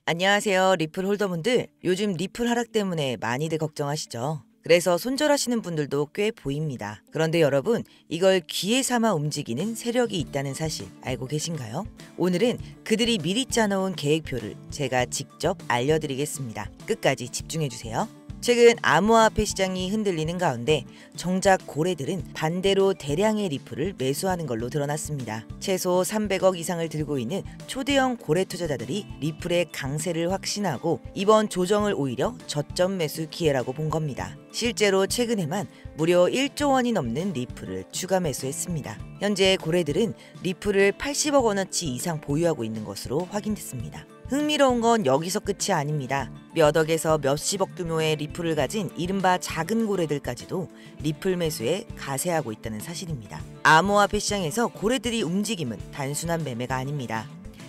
안녕하세요, 리플 홀더분들. 요즘 리플 하락 때문에 많이들 걱정하시죠? 그래서 손절하시는 분들도 꽤 보입니다. 그런데 여러분, 이걸 기회 삼아 움직이는 세력이 있다는 사실 알고 계신가요? 오늘은 그들이 미리 짜놓은 계획표를 제가 직접 알려드리겠습니다. 끝까지 집중해주세요. 최근 암호화폐 시장이 흔들리는 가운데 정작 고래들은 반대로 대량의 리플을 매수하는 걸로 드러났습니다. 최소 300억 이상을 들고 있는 초대형 고래 투자자들이 리플의 강세를 확신하고 이번 조정을 오히려 저점 매수 기회라고 본 겁니다. 실제로 최근에만 무려 1조 원이 넘는 리플을 추가 매수했습니다. 현재 고래들은 리플을 80억 원어치 이상 보유하고 있는 것으로 확인됐습니다. 흥미로운 건 여기서 끝이 아닙니다. 몇 억에서 몇십억 규모의 리플을 가진 이른바 작은 고래들까지도 리플 매수에 가세하고 있다는 사실입니다. 암호화폐 시장에서 고래들이 움직임은 단순한 매매가 아닙니다.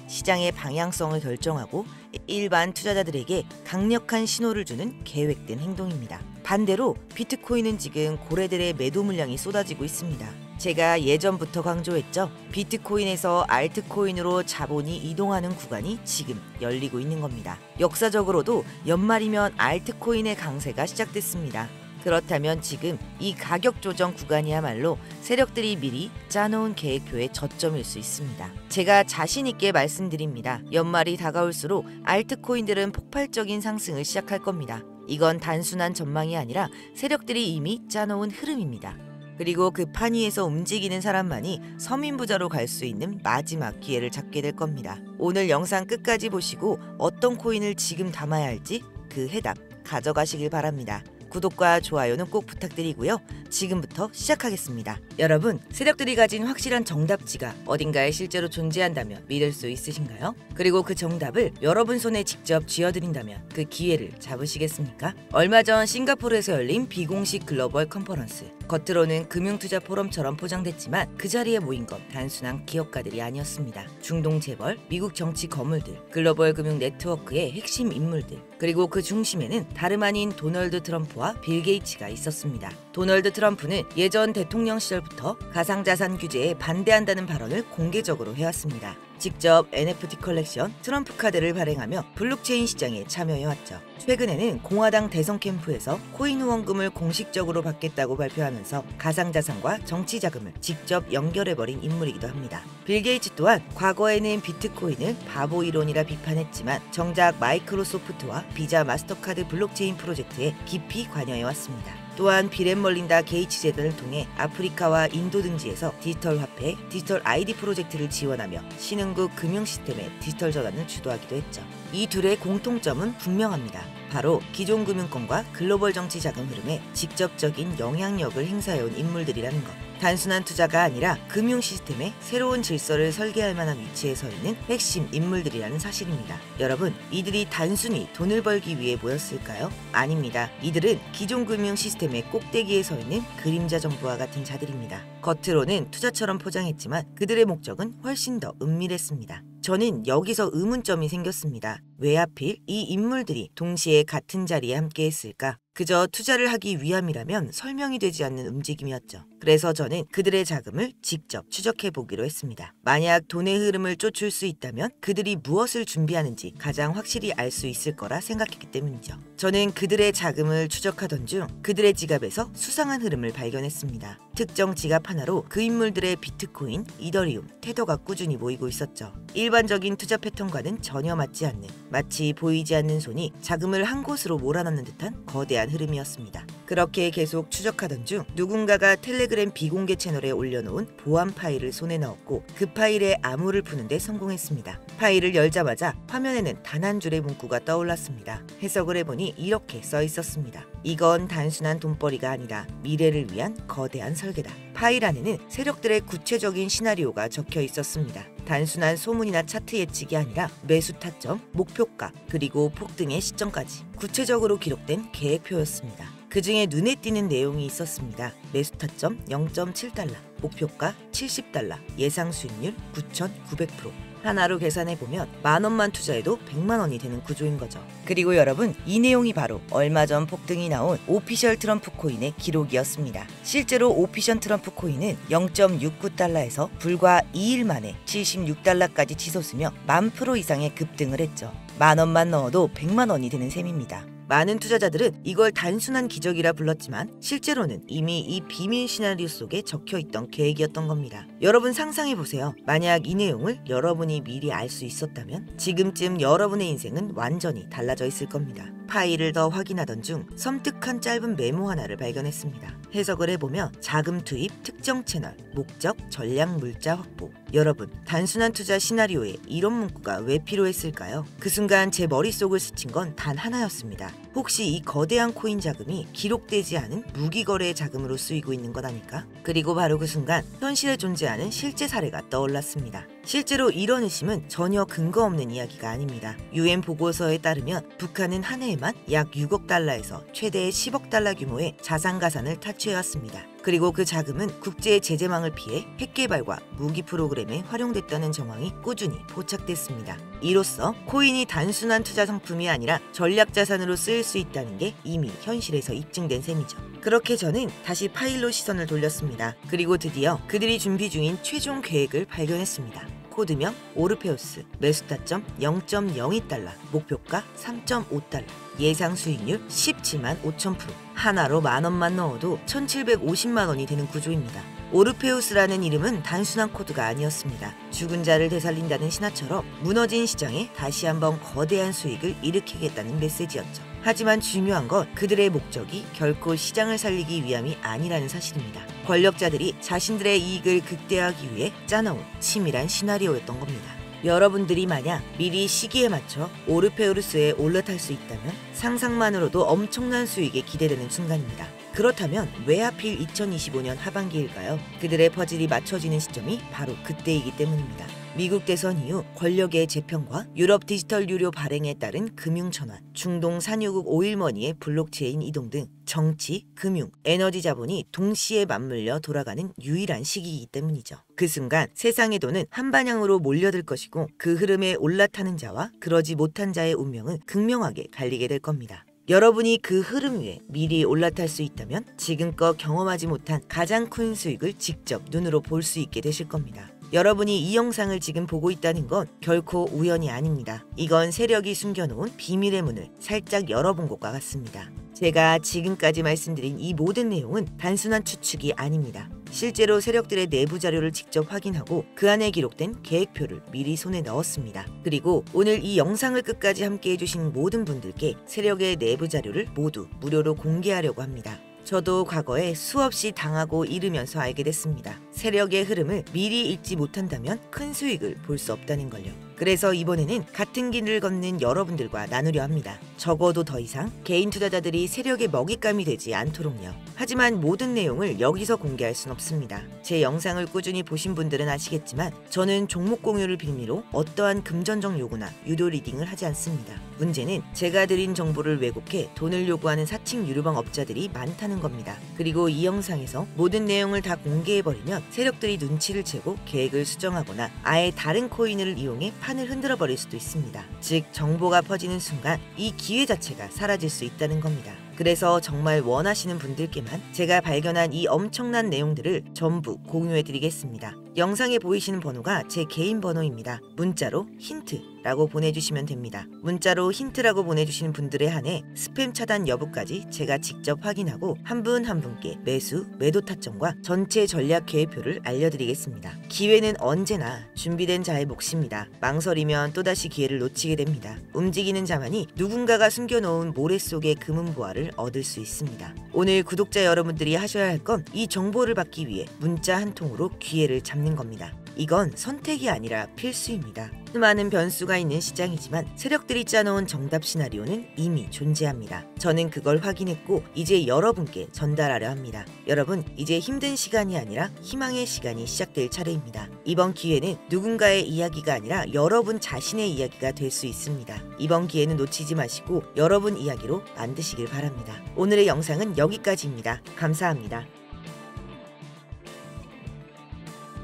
시장의 방향성을 결정하고 일반 투자자들에게 강력한 신호를 주는 계획된 행동입니다. 반대로 비트코인은 지금 고래들의 매도 물량이 쏟아지고 있습니다. 제가 예전부터 강조했죠. 비트코인에서 알트코인으로 자본이 이동하는 구간이 지금 열리고 있는 겁니다. 역사적으로도 연말이면 알트코인의 강세가 시작됐습니다. 그렇다면 지금 이 가격 조정 구간이야말로 세력들이 미리 짜놓은 계획표의 저점일 수 있습니다. 제가 자신 있게 말씀드립니다. 연말이 다가올수록 알트코인들은 폭발적인 상승을 시작할 겁니다. 이건 단순한 전망이 아니라 세력들이 이미 짜놓은 흐름입니다. 그리고 그 판 위에서 움직이는 사람만이 서민부자로 갈 수 있는 마지막 기회를 잡게 될 겁니다. 오늘 영상 끝까지 보시고 어떤 코인을 지금 담아야 할지 그 해답 가져가시길 바랍니다. 구독과 좋아요는 꼭 부탁드리고요. 지금부터 시작하겠습니다. 여러분, 세력들이 가진 확실한 정답지가 어딘가에 실제로 존재한다면 믿을 수 있으신가요? 그리고 그 정답을 여러분 손에 직접 쥐어드린다면 그 기회를 잡으시겠습니까? 얼마 전 싱가포르에서 열린 비공식 글로벌 컨퍼런스. 겉으로는 금융투자 포럼처럼 포장됐지만 그 자리에 모인 건 단순한 기업가들이 아니었습니다. 중동 재벌, 미국 정치 거물들, 글로벌 금융 네트워크의 핵심 인물들, 그리고 그 중심에는 다름 아닌 도널드 트럼프와 빌 게이츠가 있었습니다. 도널드 트럼프는 예전 대통령 시절부터 가상자산 규제에 반대한다는 발언을 공개적으로 해왔습니다. 직접 NFT 컬렉션 트럼프 카드를 발행하며 블록체인 시장에 참여해왔죠. 최근에는 공화당 대선 캠프에서 코인 후원금을 공식적으로 받겠다고 발표하면서 가상자산과 정치 자금을 직접 연결해버린 인물이기도 합니다. 빌 게이츠 또한 과거에는 비트코인을 바보 이론이라 비판했지만 정작 마이크로소프트와 비자 마스터카드 블록체인 프로젝트에 깊이 관여해왔습니다. 또한 빌앤멀린다 게이츠 재단을 통해 아프리카와 인도 등지에서 디지털 화폐, 디지털 아이디 프로젝트를 지원하며 신흥국 금융 시스템의 디지털 전환을 주도하기도 했죠. 이 둘의 공통점은 분명합니다. 바로 기존 금융권과 글로벌 정치 자금 흐름에 직접적인 영향력을 행사해온 인물들이라는 것. 단순한 투자가 아니라 금융 시스템의 새로운 질서를 설계할 만한 위치에 서 있는 핵심 인물들이라는 사실입니다. 여러분, 이들이 단순히 돈을 벌기 위해 모였을까요? 아닙니다. 이들은 기존 금융 시스템의 꼭대기에 서 있는 그림자 정부와 같은 자들입니다. 겉으로는 투자처럼 포장했지만 그들의 목적은 훨씬 더 은밀했습니다. 저는 여기서 의문점이 생겼습니다. 왜 하필 이 인물들이 동시에 같은 자리에 함께 했을까? 그저 투자를 하기 위함이라면 설명이 되지 않는 움직임이었죠. 그래서 저는 그들의 자금을 직접 추적해 보기로 했습니다. 만약 돈의 흐름을 쫓을 수 있다면 그들이 무엇을 준비하는지 가장 확실히 알 수 있을 거라 생각했기 때문이죠. 저는 그들의 자금을 추적하던 중 그들의 지갑에서 수상한 흐름을 발견했습니다. 특정 지갑 하나로 그 인물들의 비트코인, 이더리움, 테더가 꾸준히 모이고 있었죠. 일반적인 투자 패턴과는 전혀 맞지 않는, 마치 보이지 않는 손이 자금을 한 곳으로 몰아넣는 듯한 거대한 흐름이었습니다. 그렇게 계속 추적하던 중 누군가가 텔레그램 비공개 채널에 올려놓은 보안 파일을 손에 넣었고 그 파일의 암호를 푸는데 성공했습니다. 파일을 열자마자 화면에는 단 한 줄의 문구가 떠올랐습니다. 해석을 해보니 이렇게 써 있었습니다. 이건 단순한 돈벌이가 아니라 미래를 위한 거대한 설계다. 파일 안에는 세력들의 구체적인 시나리오가 적혀 있었습니다. 단순한 소문이나 차트 예측이 아니라 매수 타점, 목표가, 그리고 폭등의 시점까지 구체적으로 기록된 계획표였습니다. 그 중에 눈에 띄는 내용이 있었습니다. 매수 타점 0.7달러, 목표가 70달러, 예상 수익률 9,900%. 하나로 계산해보면 10,000원만 투자해도 100만원이 되는 구조인 거죠. 그리고 여러분, 이 내용이 바로 얼마 전 폭등이 나온 오피셜 트럼프 코인의 기록이었습니다. 실제로 오피셜 트럼프 코인은 0.69달러에서 불과 2일 만에 76달러까지 치솟으며 10,000% 이상의 급등을 했죠. 10,000원만 넣어도 100만 원이 되는 셈입니다. 많은 투자자들은 이걸 단순한 기적이라 불렀지만 실제로는 이미 이 비밀 시나리오 속에 적혀있던 계획이었던 겁니다. 여러분 상상해보세요. 만약 이 내용을 여러분이 미리 알 수 있었다면 지금쯤 여러분의 인생은 완전히 달라져 있을 겁니다. 파일을 더 확인하던 중 섬뜩한 짧은 메모 하나를 발견했습니다. 해석을 해보며 자금 투입, 특정 채널, 목적, 전략 물자 확보. 여러분, 단순한 투자 시나리오에 이런 문구가 왜 필요했을까요? 그 순간 제 머릿속을 스친 건 단 하나였습니다. 혹시 이 거대한 코인 자금이 기록되지 않은 무기거래의 자금으로 쓰이고 있는 것 아닐까? 그리고 바로 그 순간 현실에 존재하는 실제 사례가 떠올랐습니다. 실제로 이런 의심은 전혀 근거 없는 이야기가 아닙니다. UN 보고서에 따르면 북한은 한 해에만 약 6억 달러에서 최대 10억 달러 규모의 자산가산을 탈취해왔습니다. 그리고 그 자금은 국제 제재망을 피해 핵 개발과 무기 프로그램에 활용됐다는 정황이 꾸준히 포착됐습니다. 이로써 코인이 단순한 투자 상품이 아니라 전략 자산으로 쓰일 수 있다는 게 이미 현실에서 입증된 셈이죠. 그렇게 저는 다시 파일로 시선을 돌렸습니다. 그리고 드디어 그들이 준비 중인 최종 계획을 발견했습니다. 코드명 오르페우스, 매수타점 0.02달러, 목표가 3.5달러, 예상 수익률 17만 5천 프로. 하나로 10,000원만 넣어도 1,750만 원이 되는 구조입니다. 오르페우스라는 이름은 단순한 코드가 아니었습니다. 죽은 자를 되살린다는 신화처럼 무너진 시장에 다시 한번 거대한 수익을 일으키겠다는 메시지였죠. 하지만 중요한 건 그들의 목적이 결코 시장을 살리기 위함이 아니라는 사실입니다. 권력자들이 자신들의 이익을 극대화하기 위해 짜놓은 치밀한 시나리오였던 겁니다. 여러분들이 만약 미리 시기에 맞춰 오르페우스에 올라탈 수 있다면 상상만으로도 엄청난 수익에 기대되는 순간입니다. 그렇다면 왜 하필 2025년 하반기일까요? 그들의 퍼즐이 맞춰지는 시점이 바로 그때이기 때문입니다. 미국 대선 이후 권력의 재편과 유럽 디지털 유료 발행에 따른 금융 전환, 중동 산유국 오일머니의 블록체인 이동 등 정치, 금융, 에너지 자본이 동시에 맞물려 돌아가는 유일한 시기이기 때문이죠. 그 순간 세상의 돈은 한 방향으로 몰려들 것이고 그 흐름에 올라타는 자와 그러지 못한 자의 운명은 극명하게 갈리게 될 겁니다. 여러분이 그 흐름 위에 미리 올라탈 수 있다면 지금껏 경험하지 못한 가장 큰 수익을 직접 눈으로 볼 수 있게 되실 겁니다. 여러분이 이 영상을 지금 보고 있다는 건 결코 우연이 아닙니다. 이건 세력이 숨겨놓은 비밀의 문을 살짝 열어본 것과 같습니다. 제가 지금까지 말씀드린 이 모든 내용은 단순한 추측이 아닙니다. 실제로 세력들의 내부 자료를 직접 확인하고 그 안에 기록된 계획표를 미리 손에 넣었습니다. 그리고 오늘 이 영상을 끝까지 함께 해주신 모든 분들께 세력의 내부 자료를 모두 무료로 공개하려고 합니다. 저도 과거에 수없이 당하고 잃으면서 알게 됐습니다. 세력의 흐름을 미리 읽지 못한다면 큰 수익을 볼 수 없다는 걸요. 그래서 이번에는 같은 길을 걷는 여러분들과 나누려 합니다. 적어도 더 이상 개인 투자자들이 세력의 먹잇감이 되지 않도록요. 하지만 모든 내용을 여기서 공개할 순 없습니다. 제 영상을 꾸준히 보신 분들은 아시겠지만 저는 종목 공유를 빌미로 어떠한 금전적 요구나 유료 리딩을 하지 않습니다. 문제는 제가 드린 정보를 왜곡해 돈을 요구하는 사칭 유료방 업자들이 많다는 겁니다. 그리고 이 영상에서 모든 내용을 다 공개해버리면 세력들이 눈치를 채고 계획을 수정하거나 아예 다른 코인을 이용해 판을 흔들어 버릴 수도 있습니다. 즉 정보가 퍼지는 순간 이 기회 자체가 사라질 수 있다는 겁니다. 그래서 정말 원하시는 분들께만 제가 발견한 이 엄청난 내용들을 전부 공유해드리겠습니다. 영상에 보이시는 번호가 제 개인 번호입니다. 문자로 힌트라고 보내주시면 됩니다. 문자로 힌트라고 보내주시는 분들에 한해 스팸 차단 여부까지 제가 직접 확인하고 한 분 한 분께 매수, 매도 타점과 전체 전략 계획표를 알려드리겠습니다. 기회는 언제나 준비된 자의 몫입니다. 망설이면 또다시 기회를 놓치게 됩니다. 움직이는 자만이 누군가가 숨겨놓은 모래 속의 금은보화를 얻을 수 있습니다. 오늘 구독자 여러분들이 하셔야 할 건 이 정보를 받기 위해 문자 한 통으로 기회를 잡는 겁니다. 이건 선택이 아니라 필수입니다. 수많은 변수가 있는 시장이지만 세력들이 짜놓은 정답 시나리오는 이미 존재합니다. 저는 그걸 확인했고 이제 여러분께 전달하려 합니다. 여러분, 이제 힘든 시간이 아니라 희망의 시간이 시작될 차례입니다. 이번 기회는 누군가의 이야기가 아니라 여러분 자신의 이야기가 될 수 있습니다. 이번 기회는 놓치지 마시고 여러분 이야기로 만드시길 바랍니다. 오늘의 영상은 여기까지입니다. 감사합니다.